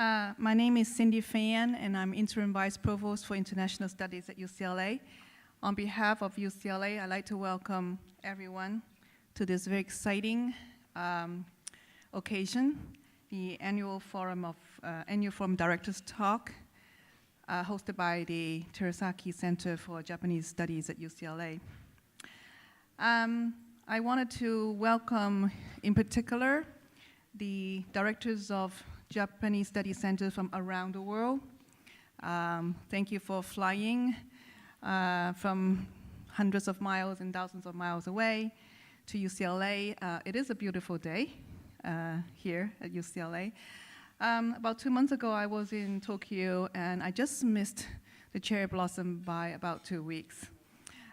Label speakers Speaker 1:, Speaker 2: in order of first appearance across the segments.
Speaker 1: My name is Cindy Fan, and I'm Interim Vice Provost for International Studies at UCLA. On behalf of UCLA, I'd like to welcome everyone to this very exciting occasion, the Annual Forum Directors Talk, hosted by the Terasaki Center for Japanese Studies at UCLA. I wanted to welcome, in particular, the directors of Japanese Studies Centers from around the world. Thank you for flying from hundreds of miles and thousands of miles away to UCLA. It is a beautiful day here at UCLA. About 2 months ago, I was in Tokyo, and I just missed the cherry blossom by about 2 weeks.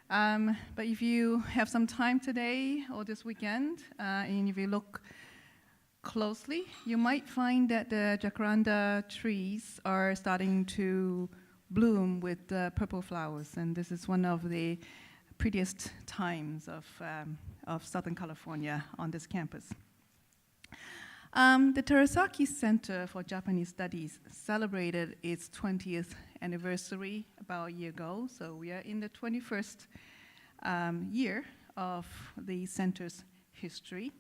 Speaker 1: But if you have some time today or this weekend, and if you look closely, you might find that the jacaranda trees are starting to bloom with purple flowers, and this is one of the prettiest times of Southern California on this campus. The Terasaki Center for Japanese Studies celebrated its 20th anniversary about a year ago, so we are in the 21st year of the center's history.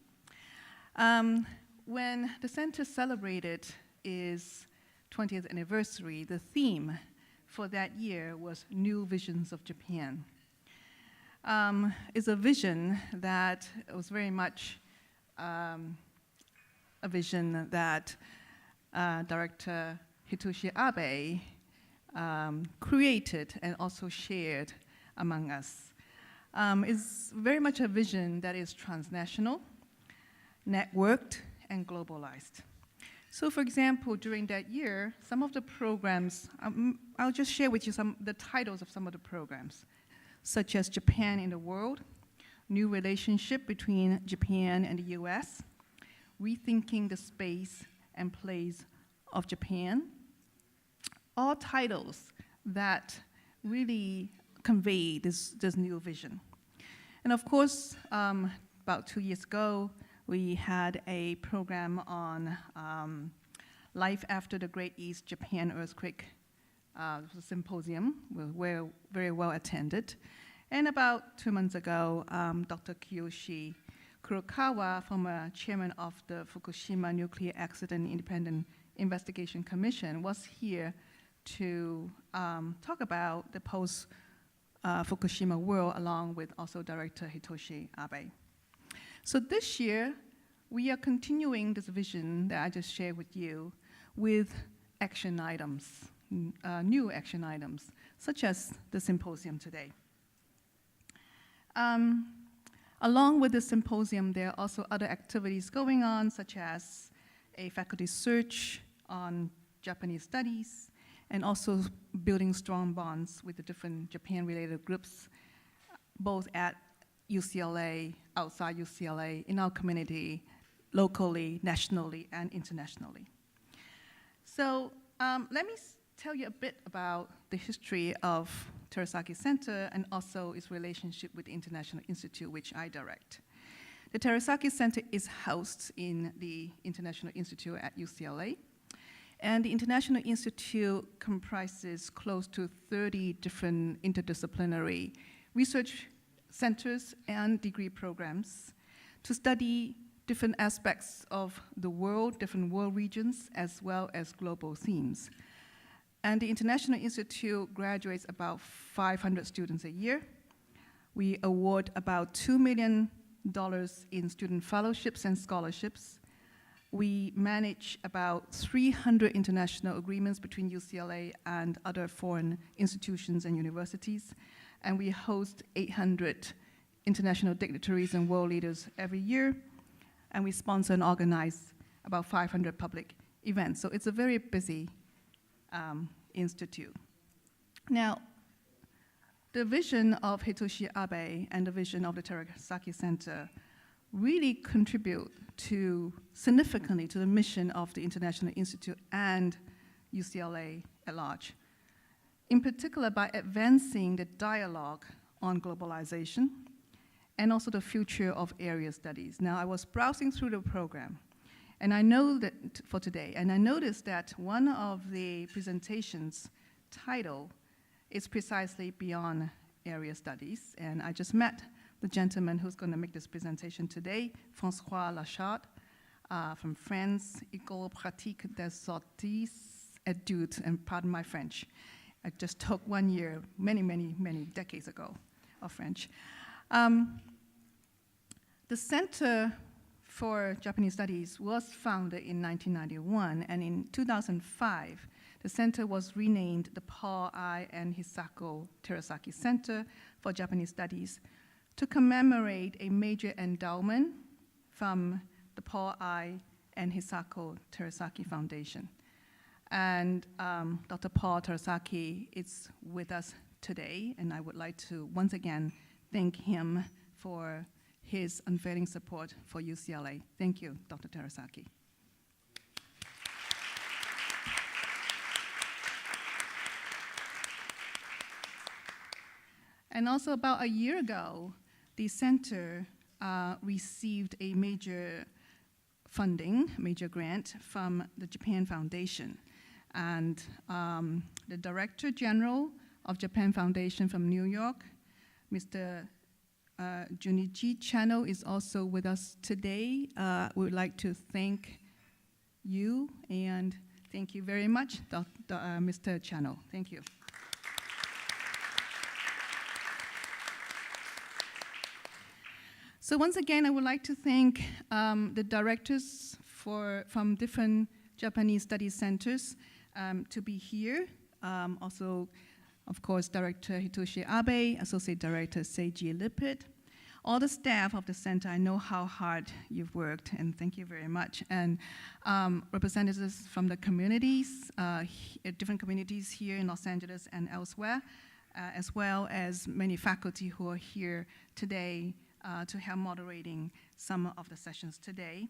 Speaker 1: When the center celebrated its 20th anniversary, the theme for that year was New Visions of Japan. It's a vision that was very much a vision that Director Hitoshi Abe created and also shared among us. It's very much a vision that is transnational, networked, and globalized. So for example, during that year, some of the programs, I'll just share with you the titles of some of the programs, such as Japan in the World, New Relationship Between Japan and the US, Rethinking the Space and Place of Japan, all titles that really convey this new vision. And of course, about 2 years ago, we had a program on life after the Great East Japan earthquake. It was a symposium, very well attended. And about 2 months ago, Dr. Kiyoshi Kurokawa, former chairman of the Fukushima Nuclear Accident Independent Investigation Commission, was here to talk about the post-Fukushima world, along with also Director Hitoshi Abe. So this year, we are continuing this vision that I just shared with you with action items, new action items, such as the symposium today. Along with the symposium, there are also other activities going on, such as a faculty search on Japanese studies, and also building strong bonds with the different Japan-related groups, both at UCLA, outside UCLA, in our community, locally, nationally, and internationally. So let me tell you a bit about the history of Terasaki Center and also its relationship with the International Institute, which I direct. The Terasaki Center is housed in the International Institute at UCLA, and the International Institute comprises close to 30 different interdisciplinary research centers and degree programs to study different aspects of the world, different world regions, as well as global themes. And the International Institute graduates about 500 students a year. We award about $2 million in student fellowships and scholarships. We manage about 300 international agreements between UCLA and other foreign institutions and universities. And we host 800 international dignitaries and world leaders every year. And we sponsor and organize about 500 public events. So it's a very busy institute. Now, the vision of Hitoshi Abe and the vision of the Terasaki Center really contribute significantly to the mission of the International Institute and UCLA at large. In particular, by advancing the dialogue on globalization and also the future of area studies. Now, I was browsing through the program, And I know that for today, and I noticed that one of the presentations title is precisely beyond area studies. And I just met the gentleman who's going to make this presentation today, François Lachard, from France, École pratique des sorties études, and pardon my French. I just took 1 year, many decades ago, of French. The Center for Japanese Studies was founded in 1991, and in 2005, the center was renamed the Paul I. and Hisako Terasaki Center for Japanese Studies to commemorate a major endowment from the Paul I. and Hisako Terasaki Foundation. And Dr. Paul Terasaki is with us today, and I would like to once again thank him for his unfailing support for UCLA. Thank you, Dr. Terasaki. And also about a year ago, the center received a major funding, major grant from the Japan Foundation. And the Director General of Japan Foundation from New York, Mr. Junichi Chano, is also with us today. We would like to thank you, and thank you very much, Mr. Chano. Thank you. So once again, I would like to thank the directors from different Japanese studies centers to be here. Also, of course, Director Hitoshi Abe, Associate Director Seiji Lippert, all the staff of the center. I know how hard you've worked, and thank you very much. And representatives from the communities, different communities here in Los Angeles and elsewhere, as well as many faculty who are here today to help moderating some of the sessions today.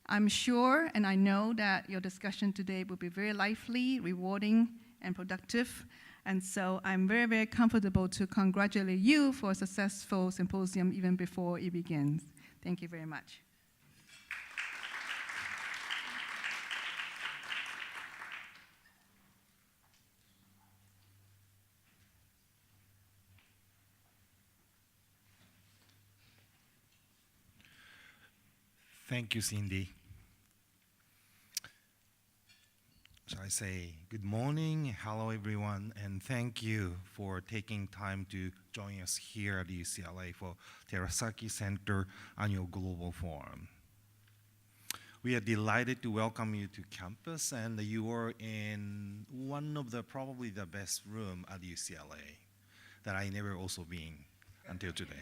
Speaker 1: I'm sure and I know that your discussion today will be very lively, rewarding, and productive. And so I'm very comfortable to congratulate you for a successful symposium even before it begins. Thank you very much.
Speaker 2: Thank you, Cindy. So I say good morning, hello everyone, and thank you for taking time to join us here at UCLA for Terasaki Center Annual Global Forum. We are delighted to welcome you to campus, and you are in one of the probably the best room at UCLA that I never also been until today.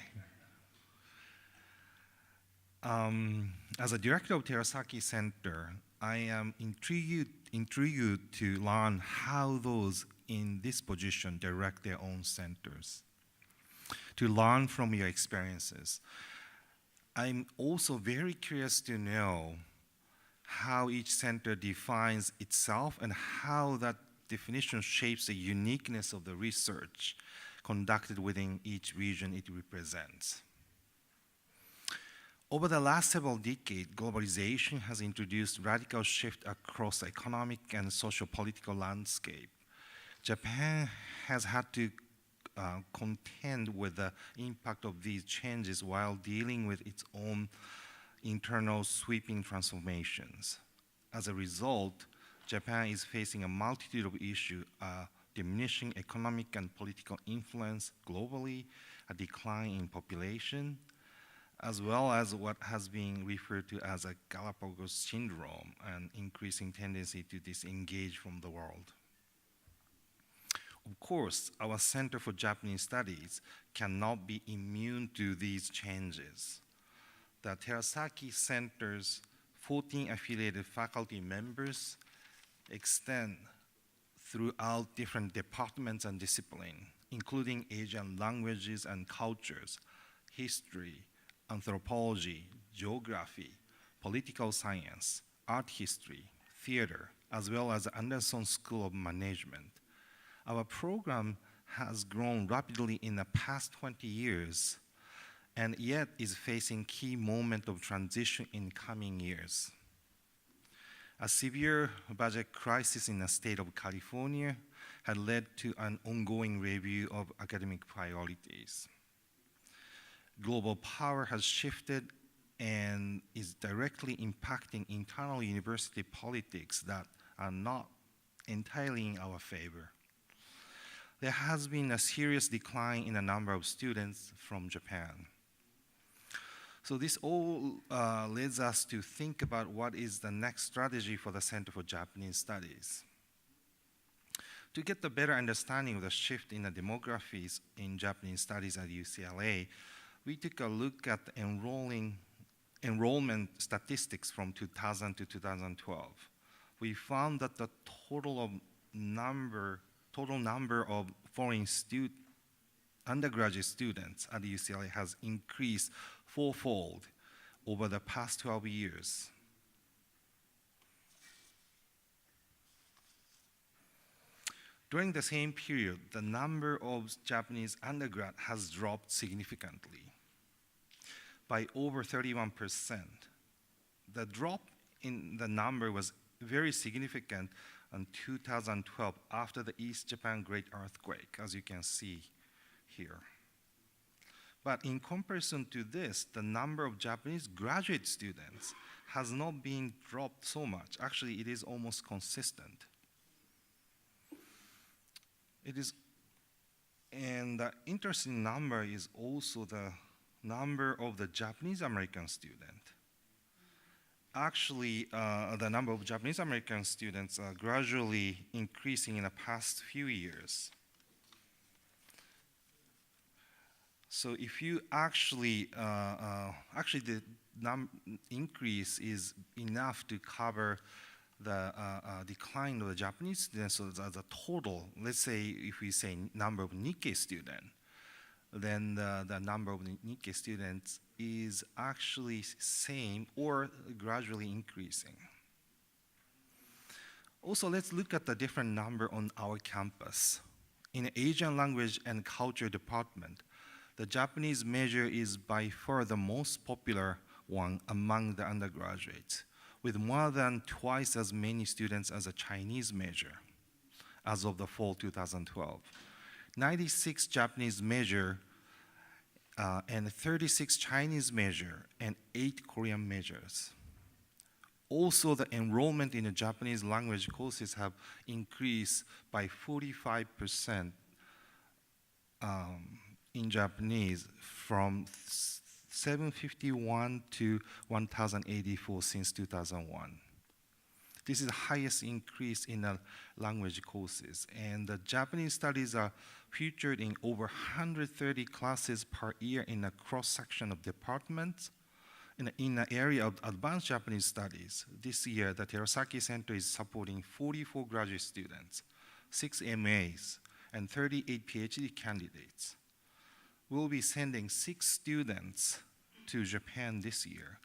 Speaker 2: As a director of Terasaki Center, I am intrigued to learn how those in this position direct their own centers, to learn from your experiences. I'm also very curious to know how each center defines itself and how that definition shapes the uniqueness of the research conducted within each region it represents. Over the last several decades, globalization has introduced radical shift across the economic and socio-political landscape. Japan has had to contend with the impact of these changes while dealing with its own internal sweeping transformations. As a result, Japan is facing a multitude of issues, diminishing economic and political influence globally, a decline in population, as well as what has been referred to as a Galapagos syndrome, an increasing tendency to disengage from the world. Of course, our Center for Japanese Studies cannot be immune to these changes. The Terasaki Center's 14 affiliated faculty members extend throughout different departments and disciplines, including Asian languages and cultures, history, anthropology, geography, political science, art history, theater, as well as the Anderson School of Management. Our program has grown rapidly in the past 20 years, and yet is facing key moment of transition in coming years. A severe budget crisis in the state of California had led to an ongoing review of academic priorities. Global power has shifted and is directly impacting internal university politics that are not entirely in our favor. There has been a serious decline in the number of students from Japan. So this all leads us to think about what is the next strategy for the Center for Japanese Studies. To get a better understanding of the shift in the demographies in Japanese studies at UCLA, we took a look at the enrollment statistics from 2000 to 2012. We found that the total number of foreign undergraduate students at UCLA has increased fourfold over the past 12 years. During the same period, the number of Japanese undergrad has dropped significantly by over 31%. The drop in the number was very significant in 2012 after the East Japan Great Earthquake, as you can see here. But in comparison to this, the number of Japanese graduate students has not been dropped so much. Actually, it is almost consistent. And the interesting number is also the number of the Japanese American student. Actually, the number of Japanese American students are gradually increasing in the past few years. So if you actually the increase is enough to cover the decline of the Japanese students. So as a total, let's say if we say number of Nikkei students, then the number of Nikkei students is actually same or gradually increasing. Also, let's look at the different number on our campus. In the Asian Language and Culture Department, the Japanese major is by far the most popular one among the undergraduates, with more than twice as many students as a Chinese major as of the fall 2012. 96 Japanese major and 36 Chinese major and 8 Korean majors. Also, the enrollment in the Japanese language courses have increased by 45% in Japanese from 751 to 1,084 since 2001. This is the highest increase in the language courses, and the Japanese studies are featured in over 130 classes per year in a cross-section of departments. In the area of advanced Japanese studies, this year the Terasaki Center is supporting 44 graduate students, 6 MAs, and 38 PhD candidates. We'll be sending 6 students to Japan this year,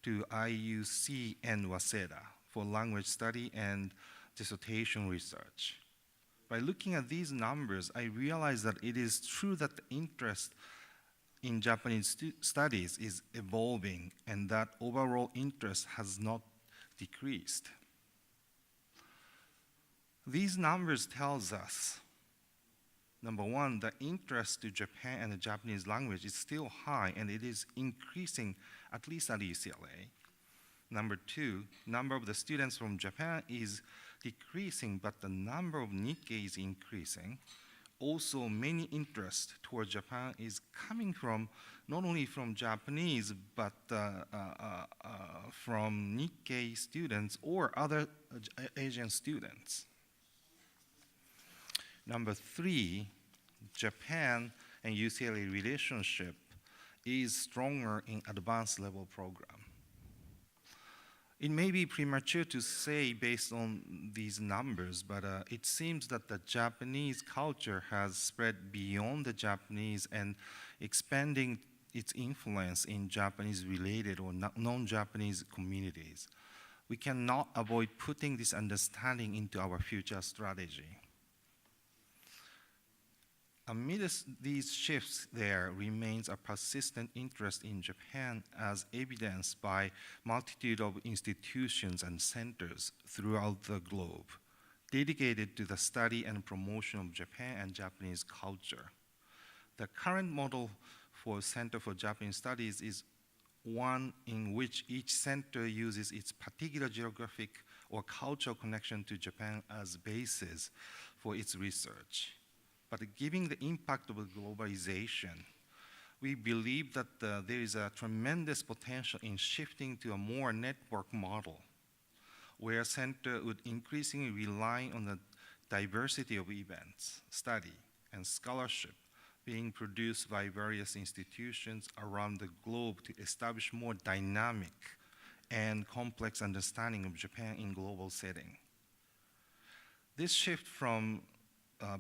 Speaker 2: to IUC and Waseda for language study and dissertation research. By looking at these numbers, I realize that it is true that the interest in Japanese studies is evolving and that overall interest has not decreased. These numbers tells us, number one, the interest to Japan and the Japanese language is still high and it is increasing, at least at UCLA. Number two, number of the students from Japan is decreasing, but the number of Nikkei is increasing. Also, many interest towards Japan is coming from, not only from Japanese, but from Nikkei students or other Asian students. Number three, Japan and UCLA relationship is stronger in advanced level program. It may be premature to say based on these numbers, but it seems that the Japanese culture has spread beyond the Japanese and expanding its influence in Japanese-related or non-Japanese communities. We cannot avoid putting this understanding into our future strategy. Amidst these shifts, there remains a persistent interest in Japan as evidenced by multitude of institutions and centers throughout the globe dedicated to the study and promotion of Japan and Japanese culture. The current model for Center for Japanese Studies is one in which each center uses its particular geographic or cultural connection to Japan as basis for its research. But given the impact of globalization, we believe that there is a tremendous potential in shifting to a more network model, where a center would increasingly rely on the diversity of events, study, and scholarship being produced by various institutions around the globe to establish more dynamic and complex understanding of Japan in global setting. This shift from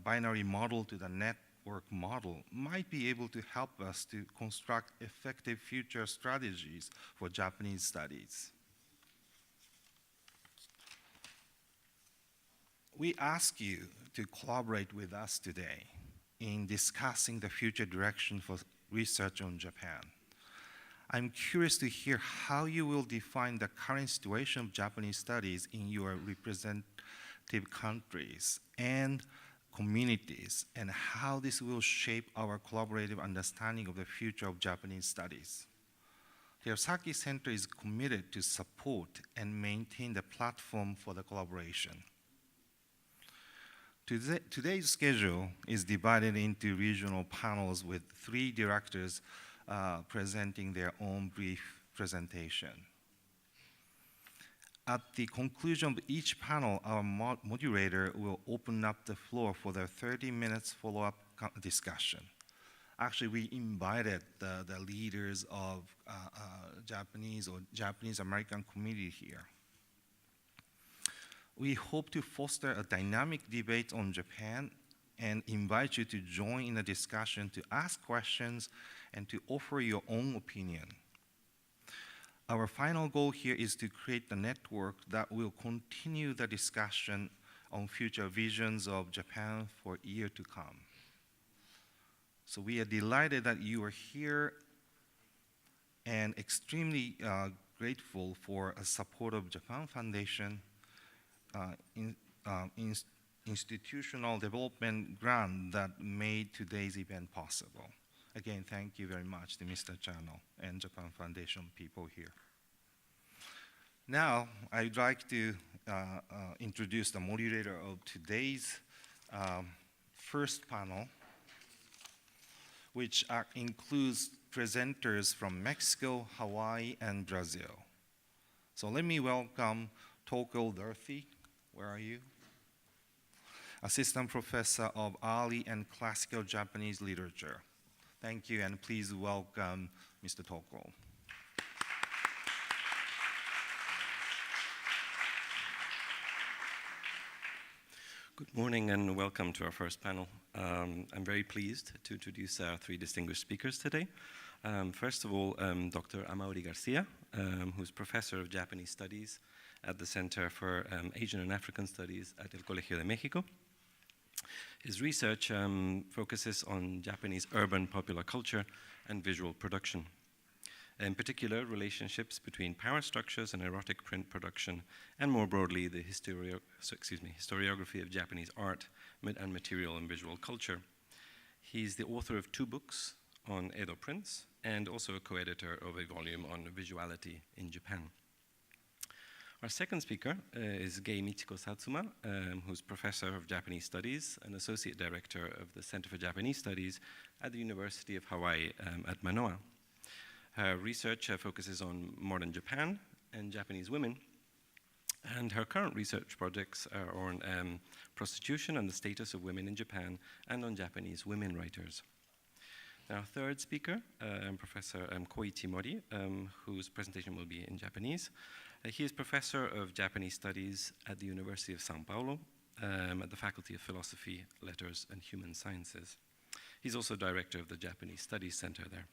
Speaker 2: binary model to the network model might be able to help us to construct effective future strategies for Japanese studies. We ask you to collaborate with us today in discussing the future direction for research on Japan. I'm curious to hear how you will define the current situation of Japanese studies in your representative countries and communities, and how this will shape our collaborative understanding of the future of Japanese studies. Terasaki Center is committed to support and maintain the platform for the collaboration. Today's schedule is divided into regional panels with 3 directors presenting their own brief presentation. At the conclusion of each panel, our moderator will open up the floor for the 30 minutes follow-up discussion. Actually, we invited the leaders of Japanese or Japanese American community here. We hope to foster a dynamic debate on Japan and invite you to join in the discussion, to ask questions, and to offer your own opinion. Our final goal here is to create a network that will continue the discussion on future visions of Japan for years to come. So we are delighted that you are here and extremely grateful for a support of Japan Foundation institutional development grant that made today's event possible. Again, thank you very much to Mr. Channel and Japan Foundation people here. Now, I'd like to introduce the moderator of today's first panel, which includes presenters from Mexico, Hawaii, and Brazil. So let me welcome Toko Durfee. Where are you? Assistant Professor of Early and Classical Japanese Literature. Thank you, and please welcome Mr. Toko.
Speaker 3: Good morning and welcome to our first panel. I'm very pleased to introduce our 3 distinguished speakers today. First of all, Dr. Emily Garcia, who's Professor of Japanese Studies at the Center for Asian and African Studies at El Colegio de Mexico. His research focuses on Japanese urban popular culture and visual production. In particular, relationships between power structures and erotic print production, and more broadly, the historiography of Japanese art and material and visual culture. He's the author of 2 books on Edo prints, and also a co-editor of a volume on visuality in Japan. Our second speaker is Gei Michiko Satsuma, who's Professor of Japanese Studies and Associate Director of the Center for Japanese Studies at the University of Hawaii at Manoa. Her research focuses on modern Japan and Japanese women, and her current research projects are on prostitution and the status of women in Japan, and on Japanese women writers. Our third speaker, Professor Koichi Mori, whose presentation will be in Japanese. He is Professor of Japanese Studies at the University of São Paulo, at the Faculty of Philosophy, Letters, and Human Sciences. He's also Director of the Japanese Studies Center there.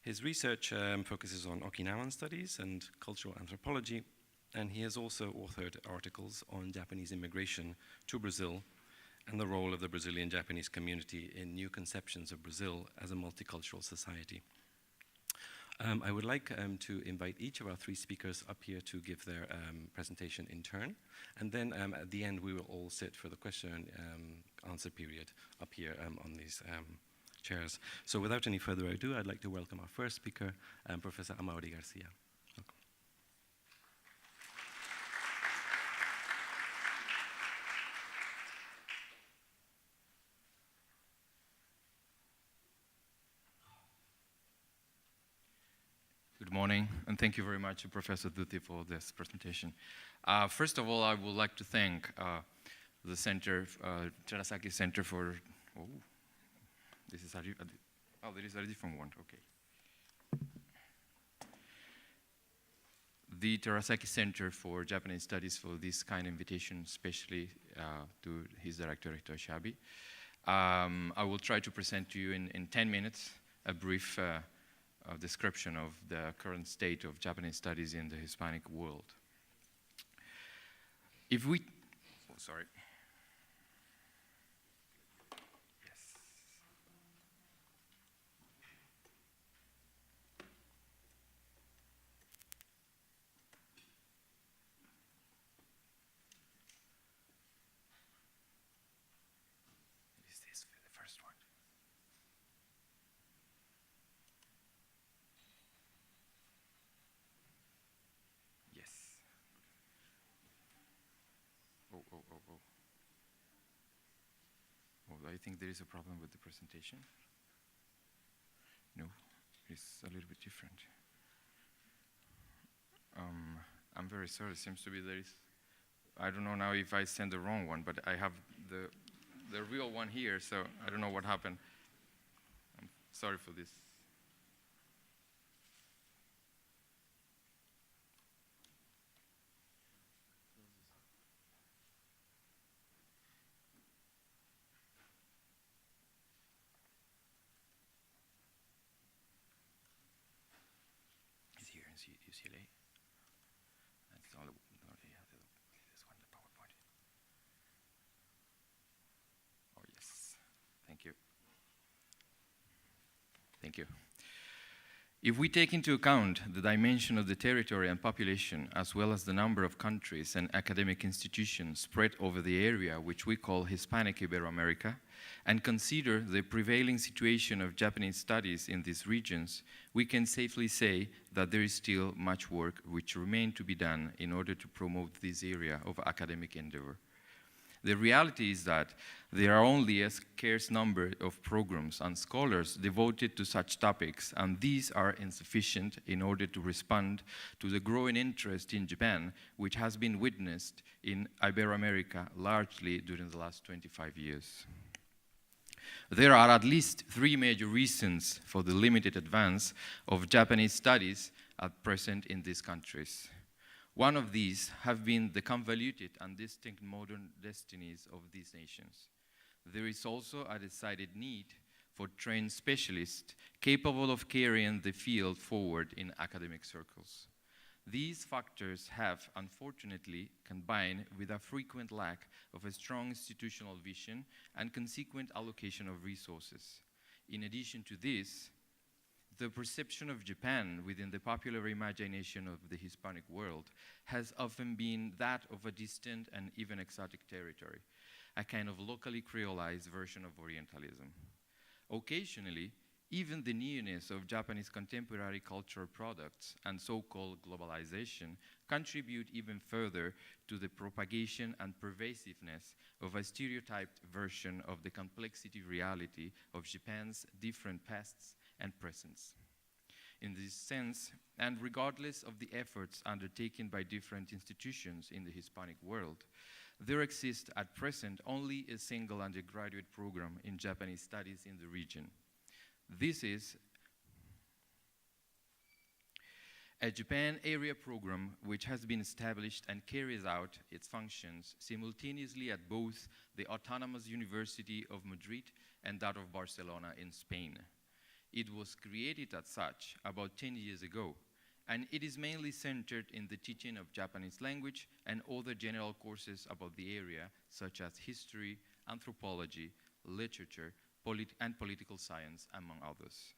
Speaker 3: His research focuses on Okinawan studies and cultural anthropology, and he has also authored articles on Japanese immigration to Brazil and the role of the Brazilian Japanese community in new conceptions of Brazil as a multicultural society. I would like to invite each of our three speakers up here to give their presentation in turn, and then at the end we will all sit for the question and answer period up here on these chairs. So without any further ado, I'd like to welcome our first speaker, Professor Emily Garcia. Welcome.
Speaker 4: Good morning, and thank you very much, Professor Dutti, for this presentation. First of all, I would like to thank the center, Terasaki Center for, this is there is a different one, okay. The Terasaki Center for Japanese Studies for this kind of invitation, especially to his director, Hitoshi Abe. I will try to present to you in 10 minutes a brief description of the current state of Japanese studies in the Hispanic world. If we, sorry. Yes. Is this for the first one? Oh, I think there is a problem with the presentation. No, it's a little bit different. I'm very sorry, it seems to be there is, I don't know now if I sent the wrong one, but I have the real one here, so I don't know what happened. I'm sorry for this. UCLA. That's all. This one, the PowerPoint. Oh yes, thank you. Thank you. If we take into account the dimension of the territory and population, as well as the number of countries and academic institutions spread over the area which we call Hispanic Iberoamerica, and consider the prevailing situation of Japanese studies in these regions, we can safely say that there is still much work which remains to be done in order to promote this area of academic endeavor. The reality is that there are only a scarce number of programs and scholars devoted to such topics, and these are insufficient in order to respond to the growing interest in Japan, which has been witnessed in Iberoamerica largely during the last 25 years. There are at least three major reasons for the limited advance of Japanese studies at present in these countries. One of these have been the convoluted and distinct modern destinies of these nations. There is also a decided need for trained specialists capable of carrying the field forward in academic circles. These factors have, unfortunately, combined with a frequent lack of a strong institutional vision and consequent allocation of resources. In addition to this, the perception of Japan within the popular imagination of the Hispanic world has often been that of a distant and even exotic territory, a kind of locally creolized version of Orientalism. Occasionally, even the newness of Japanese contemporary cultural products and so-called globalization contribute even further to the propagation and pervasiveness of a stereotyped version of the complexity reality of Japan's different pasts and presence. In this sense, and regardless of the efforts undertaken by different institutions in the Hispanic world, there exists at present only a single undergraduate program in Japanese studies in the region. This is a Japan area program which has been established and carries out its functions simultaneously at both the Autonomous University of Madrid and that of Barcelona in Spain. It was created as such about 10 years ago and it is mainly centered in the teaching of Japanese language and other general courses about the area, such as history, anthropology, literature, and political science, among others.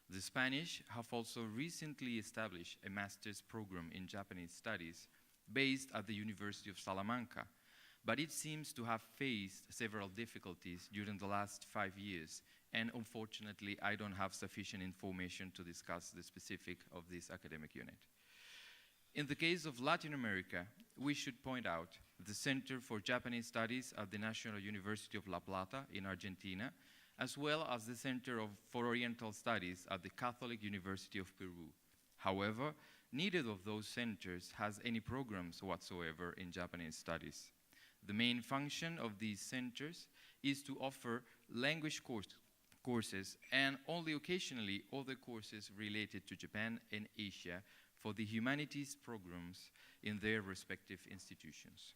Speaker 4: The Spanish have also recently established a master's program in Japanese studies based at the University of Salamanca, but it seems to have faced several difficulties during the last 5 years, and unfortunately, I don't have sufficient information to discuss the specific of this academic unit. In the case of Latin America, we should point out the Center for Japanese Studies at the National University of La Plata in Argentina, as well as the Center for Oriental Studies at the Catholic University of Peru. However, neither of those centers has any programs whatsoever in Japanese studies. The main function of these centers is to offer language courses and only occasionally other courses related to Japan and Asia for the humanities programs in their respective institutions.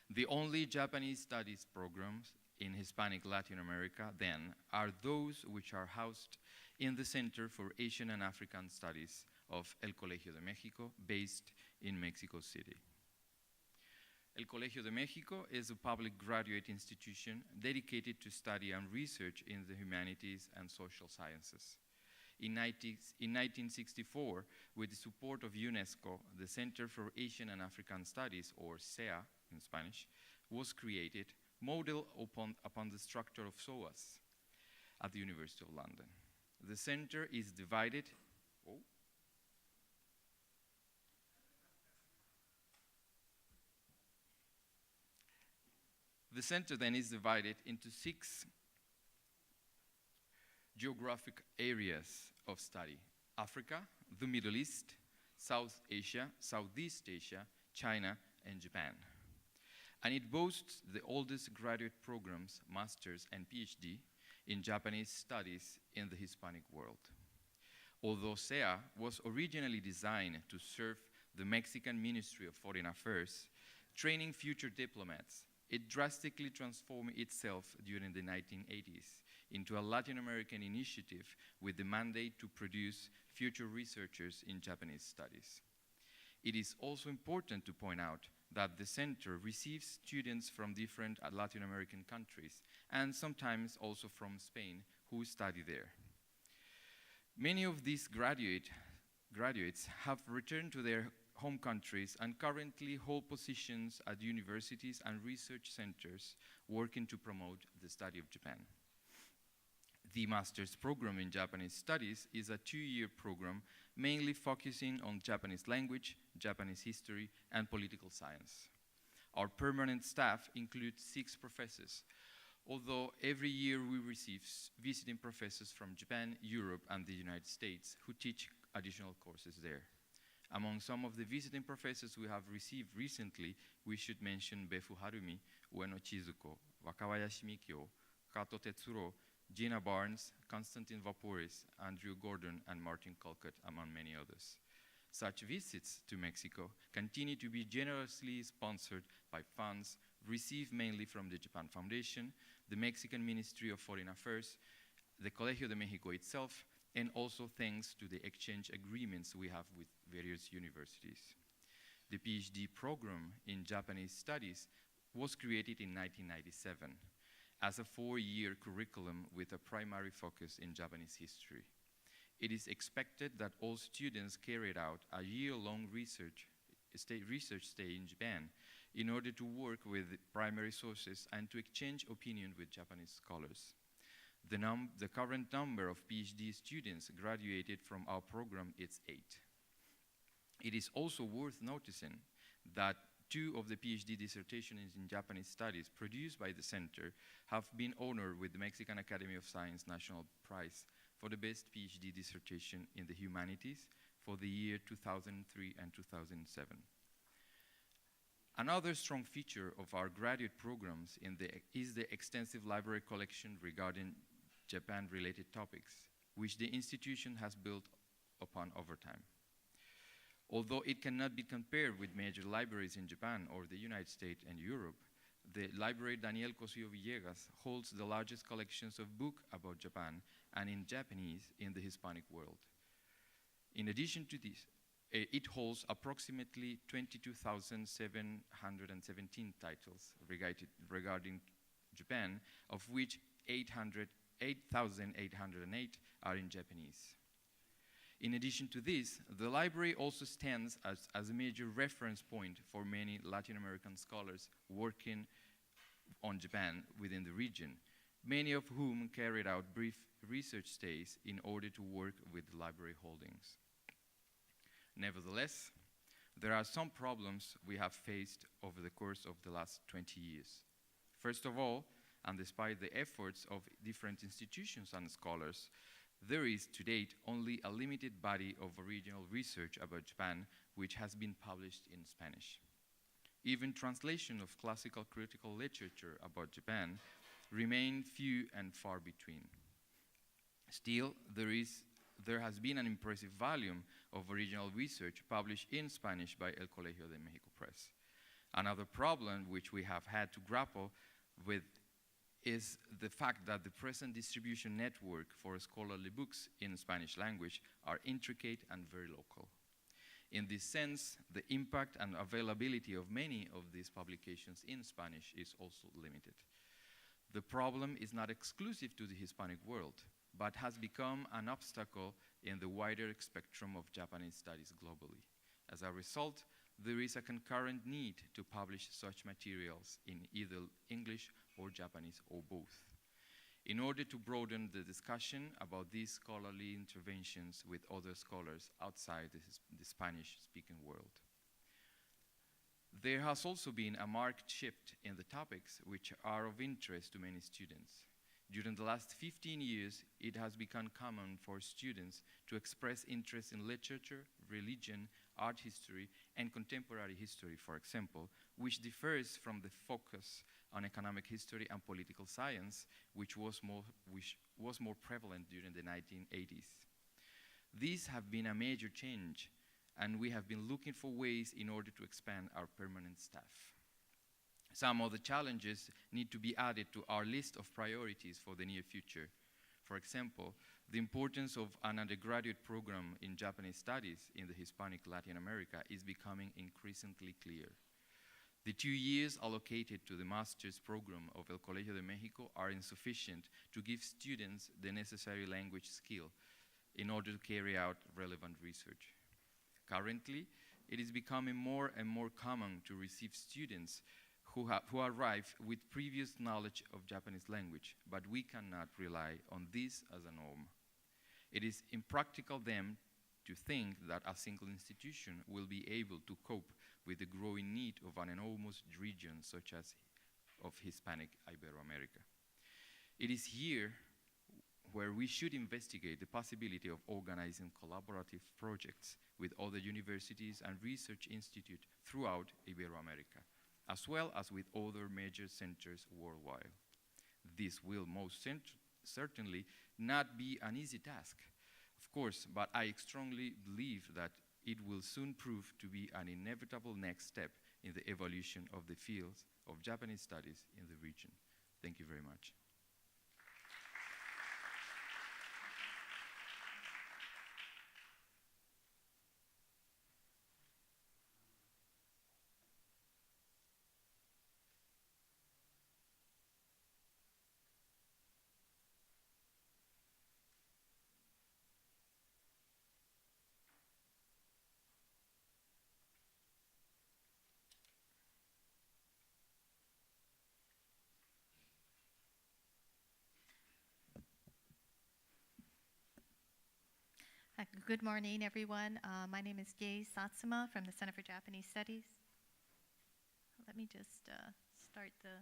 Speaker 4: The only Japanese studies programs in Hispanic Latin America, then, are those which are housed in the Center for Asian and African Studies of El Colegio de Mexico, based in Mexico City. El Colegio de Mexico is a public graduate institution dedicated to study and research in the humanities and social sciences. In 1964, with the support of UNESCO, the Center for Asian and African Studies, or CEA in Spanish, was created, modeled upon the structure of SOAS at the University of London. The center is divided. The center then is divided into 6 geographic areas of study: Africa, the Middle East, South Asia, Southeast Asia, China, and Japan. And it boasts the oldest graduate programs, master's and PhD, in Japanese studies in the Hispanic world. Although CEA was originally designed to serve the Mexican Ministry of Foreign Affairs, training future diplomats, it drastically transformed itself during the 1980s into a Latin American initiative with the mandate to produce future researchers in Japanese studies. It is also important to point out that the center receives students from different Latin American countries and sometimes also from Spain who study there. Many of these graduates have returned to their home countries and currently hold positions at universities and research centers working to promote the study of Japan. The master's program in Japanese studies is a 2-year program mainly focusing on Japanese language, Japanese history, and political science. Our permanent staff includes 6 professors, although every year we receive visiting professors from Japan, Europe, and the United States who teach additional courses there. Among some of the visiting professors we have received recently, we should mention Befu Harumi, Ueno Chizuko, Wakabayashi Mikio, Kato Tetsuro, Gina Barnes, Constantine Vaporis, Andrew Gordon, and Martin Colcutt, among many others. Such visits to Mexico continue to be generously sponsored by funds received mainly from the Japan Foundation, the Mexican Ministry of Foreign Affairs, the Colegio de Mexico itself, and also thanks to the exchange agreements we have with various universities. The PhD program in Japanese studies was created in 1997 as a 4-year curriculum with a primary focus in Japanese history. It is expected that all students carried out a year-long research stay in Japan in order to work with primary sources and to exchange opinion with Japanese scholars. The current number of PhD students graduated from our program is 8. It is also worth noticing that 2 of the PhD dissertations in Japanese studies produced by the center have been honored with the Mexican Academy of Science National Prize for the best PhD dissertation in the humanities for the year 2003 and 2007. Another strong feature of our graduate programs is the extensive library collection regarding Japan-related topics, which the institution has built upon over time. Although it cannot be compared with major libraries in Japan or the United States and Europe, the library Daniel Cosío Villegas holds the largest collections of books about Japan and in Japanese in the Hispanic world. In addition to this, it holds approximately 22,717 titles regarding Japan, of which 8,808 are in Japanese. In addition to this, the library also stands as a major reference point for many Latin American scholars working on Japan within the region, many of whom carried out brief research stays in order to work with the library holdings. Nevertheless, there are some problems we have faced over the course of the last 20 years. First of all, and despite the efforts of different institutions and scholars, there is to date only a limited body of original research about Japan which has been published in Spanish. Even translation of classical critical literature about Japan remain few and far between. Still, there has been an impressive volume of original research published in Spanish by El Colegio de Mexico Press. Another problem which we have had to grapple with is the fact that the present distribution network for scholarly books in Spanish language are intricate and very local. In this sense, the impact and availability of many of these publications in Spanish is also limited. The problem is not exclusive to the Hispanic world, but has become an obstacle in the wider spectrum of Japanese studies globally. As a result, there is a concurrent need to publish such materials in either English or Japanese or both, in order to broaden the discussion about these scholarly interventions with other scholars outside the Spanish-speaking world. There has also been a marked shift in the topics which are of interest to many students. During the last 15 years, it has become common for students to express interest in literature, religion, art history, and contemporary history, for example, which differs from the focus on economic history and political science, which was more prevalent during the 1980s. These have been a major change, and we have been looking for ways in order to expand our permanent staff. Some of the challenges need to be added to our list of priorities for the near future. For example, the importance of an undergraduate program in Japanese studies in the Hispanic Latin America is becoming increasingly clear. The 2 years allocated to the master's program of El Colegio de Mexico are insufficient to give students the necessary language skill in order to carry out relevant research. Currently, it is becoming more and more common to receive students who arrive with previous knowledge of Japanese language, but we cannot rely on this as a norm. It is impractical then to think that a single institution will be able to cope with the growing need of an enormous region such as of Hispanic Iberoamerica. It is here where we should investigate the possibility of organizing collaborative projects with other universities and research institutes throughout Iberoamerica, as well as with other major centers worldwide. This will most certainly not be an easy task, of course, but I strongly believe that it will soon prove to be an inevitable next step in the evolution of the fields of Japanese studies in the region. Thank you very much.
Speaker 5: Good morning, everyone. My name is Gei Satsuma from the Center for Japanese Studies. Let me just start the